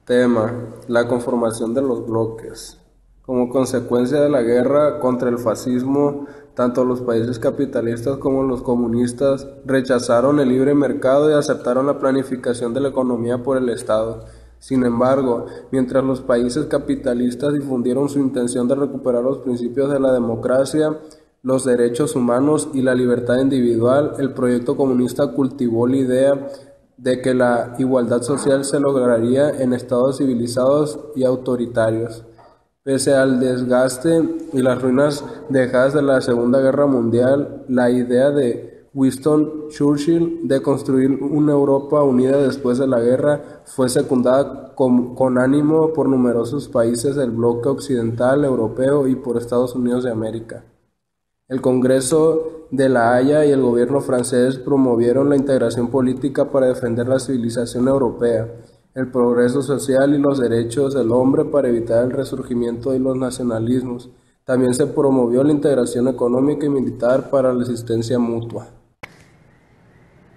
Tema: la conformación de los bloques. Como consecuencia de la guerra contra el fascismo, tanto los países capitalistas como los comunistas rechazaron el libre mercado y aceptaron la planificación de la economía por el Estado. Sin embargo, mientras los países capitalistas difundieron su intención de recuperar los principios de la democracia, los derechos humanos y la libertad individual, el proyecto comunista cultivó la idea de que la igualdad social se lograría en estados civilizados y autoritarios. Pese al desgaste y las ruinas dejadas de la Segunda Guerra Mundial, la idea de Winston Churchill de construir una Europa unida después de la guerra fue secundada con ánimo por numerosos países del bloque occidental europeo y por Estados Unidos de América. El Congreso de La Haya y el gobierno francés promovieron la integración política para defender la civilización europea, el progreso social y los derechos del hombre para evitar el resurgimiento de los nacionalismos. También se promovió la integración económica y militar para la asistencia mutua.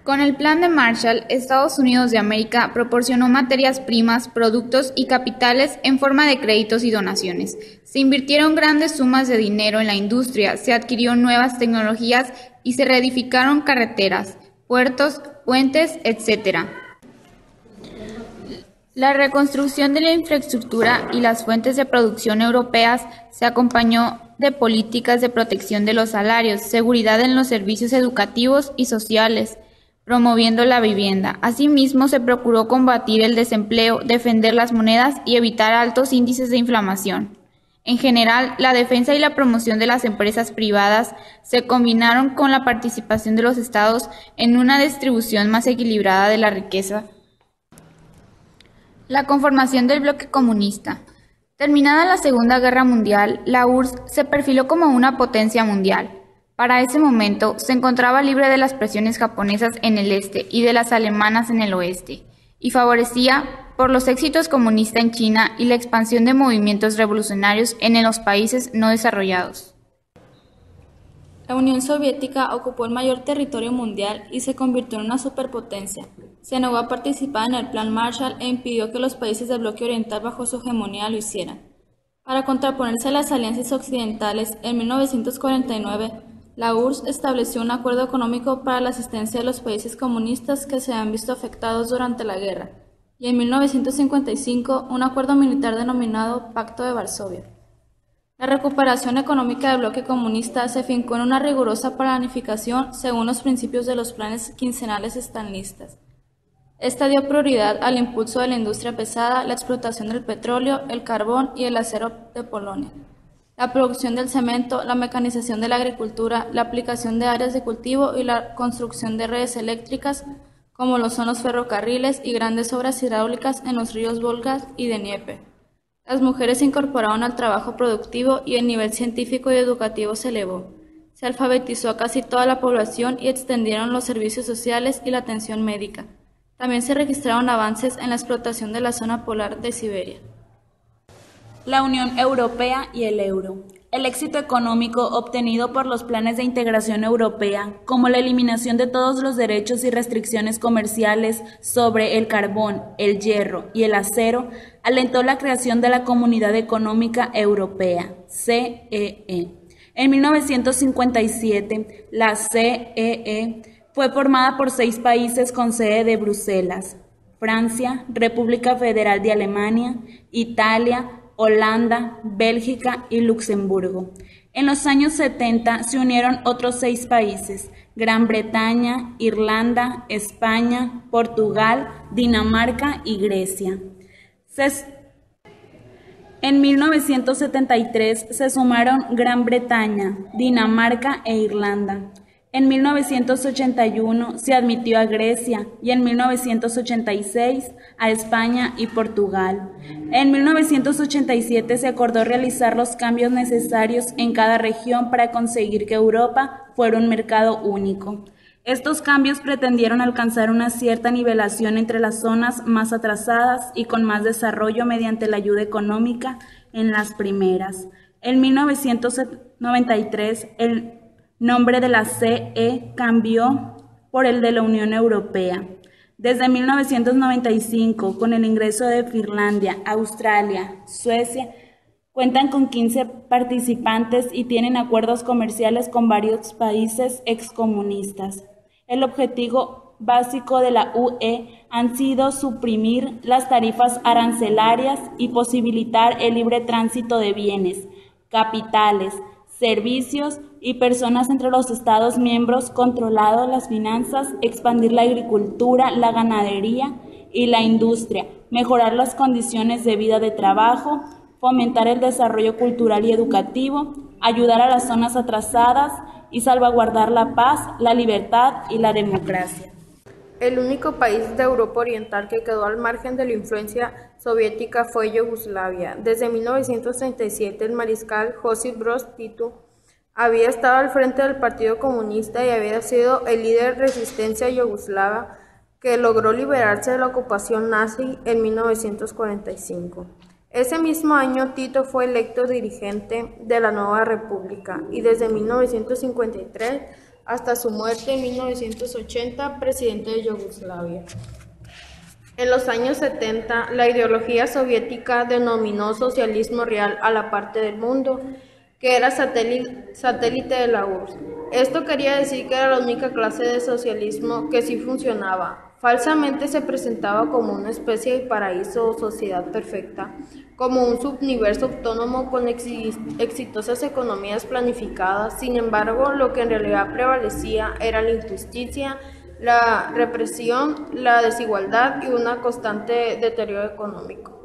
Con el Plan de Marshall, Estados Unidos de América proporcionó materias primas, productos y capitales en forma de créditos y donaciones. Se invirtieron grandes sumas de dinero en la industria, se adquirieron nuevas tecnologías y se reedificaron carreteras, puertos, puentes, etc. La reconstrucción de la infraestructura y las fuentes de producción europeas se acompañó de políticas de protección de los salarios, seguridad en los servicios educativos y sociales, promoviendo la vivienda. Asimismo, se procuró combatir el desempleo, defender las monedas y evitar altos índices de inflación. En general, la defensa y la promoción de las empresas privadas se combinaron con la participación de los estados en una distribución más equilibrada de la riqueza. La conformación del bloque comunista. Terminada la Segunda Guerra Mundial, la URSS se perfiló como una potencia mundial. Para ese momento, se encontraba libre de las presiones japonesas en el este y de las alemanas en el oeste, y favorecía por los éxitos comunistas en China y la expansión de movimientos revolucionarios en los países no desarrollados. La Unión Soviética ocupó el mayor territorio mundial y se convirtió en una superpotencia. Se negó a participar en el Plan Marshall e impidió que los países del bloque oriental bajo su hegemonía lo hicieran. Para contraponerse a las alianzas occidentales, en 1949, la URSS estableció un acuerdo económico para la asistencia de los países comunistas que se habían visto afectados durante la guerra, y en 1955 un acuerdo militar denominado Pacto de Varsovia. La recuperación económica del bloque comunista se fincó en una rigurosa planificación según los principios de los planes quincenales stalinistas. Esta dio prioridad al impulso de la industria pesada, la explotación del petróleo, el carbón y el acero de Polonia, la producción del cemento, la mecanización de la agricultura, la aplicación de áreas de cultivo y la construcción de redes eléctricas, como lo son los ferrocarriles y grandes obras hidráulicas en los ríos Volga y Dnieper. Las mujeres se incorporaron al trabajo productivo y el nivel científico y educativo se elevó. Se alfabetizó a casi toda la población y extendieron los servicios sociales y la atención médica. También se registraron avances en la explotación de la zona polar de Siberia. La Unión Europea y el euro. El éxito económico obtenido por los planes de integración europea, como la eliminación de todos los derechos y restricciones comerciales sobre el carbón, el hierro y el acero, alentó la creación de la Comunidad Económica Europea, CEE. En 1957, la CEE fue formada por 6 países con sede de Bruselas: Francia, República Federal de Alemania, Italia, Holanda, Bélgica y Luxemburgo. En los años 70 se unieron otros 6 países: Gran Bretaña, Irlanda, España, Portugal, Dinamarca y Grecia. En 1973 se sumaron Gran Bretaña, Dinamarca e Irlanda. En 1981 se admitió a Grecia y en 1986 a España y Portugal. En 1987 se acordó realizar los cambios necesarios en cada región para conseguir que Europa fuera un mercado único. Estos cambios pretendieron alcanzar una cierta nivelación entre las zonas más atrasadas y con más desarrollo mediante la ayuda económica en las primeras. En 1993, el nombre de la CE cambió por el de la Unión Europea. Desde 1995, con el ingreso de Finlandia, Australia, Suecia, cuentan con 15 participantes y tienen acuerdos comerciales con varios países excomunistas. El objetivo básico de la UE han sido suprimir las tarifas arancelarias y posibilitar el libre tránsito de bienes, capitales, servicios y personas entre los Estados miembros, controlado las finanzas, expandir la agricultura, la ganadería y la industria, mejorar las condiciones de vida de trabajo, fomentar el desarrollo cultural y educativo, ayudar a las zonas atrasadas y salvaguardar la paz, la libertad y la democracia. El único país de Europa Oriental que quedó al margen de la influencia soviética fue Yugoslavia. Desde 1937, el mariscal Josip Broz Tito había estado al frente del Partido Comunista y había sido el líder de resistencia yugoslava que logró liberarse de la ocupación nazi en 1945. Ese mismo año, Tito fue electo dirigente de la nueva república y desde 1953 hasta su muerte en 1980, presidente de Yugoslavia. En los años 70, la ideología soviética denominó socialismo real a la parte del mundo que era satélite de la URSS. Esto quería decir que era la única clase de socialismo que sí funcionaba. Falsamente se presentaba como una especie de paraíso o sociedad perfecta, como un subuniverso autónomo con exitosas economías planificadas. Sin embargo, lo que en realidad prevalecía era la injusticia, la represión, la desigualdad y un constante deterioro económico.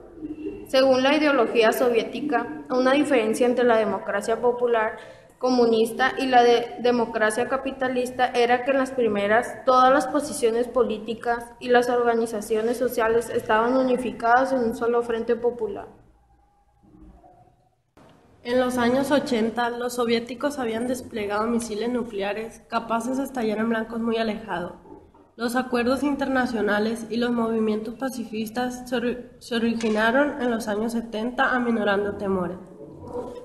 Según la ideología soviética, una diferencia entre la democracia popular comunista y la democracia capitalista era que en las primeras todas las posiciones políticas y las organizaciones sociales estaban unificadas en un solo frente popular. En los años 80, los soviéticos habían desplegado misiles nucleares capaces de estallar en blancos muy alejados. Los acuerdos internacionales y los movimientos pacifistas se originaron en los años 70, aminorando temores.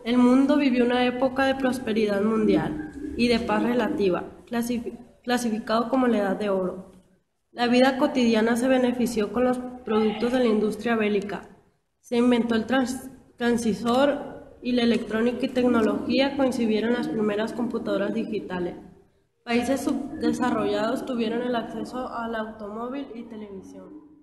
El mundo vivió una época de prosperidad mundial y de paz relativa, clasificado como la Edad de Oro. La vida cotidiana se benefició con los productos de la industria bélica. Se inventó el transistor y la electrónica y tecnología coincidieron las primeras computadoras digitales. Países subdesarrollados tuvieron el acceso al automóvil y televisión.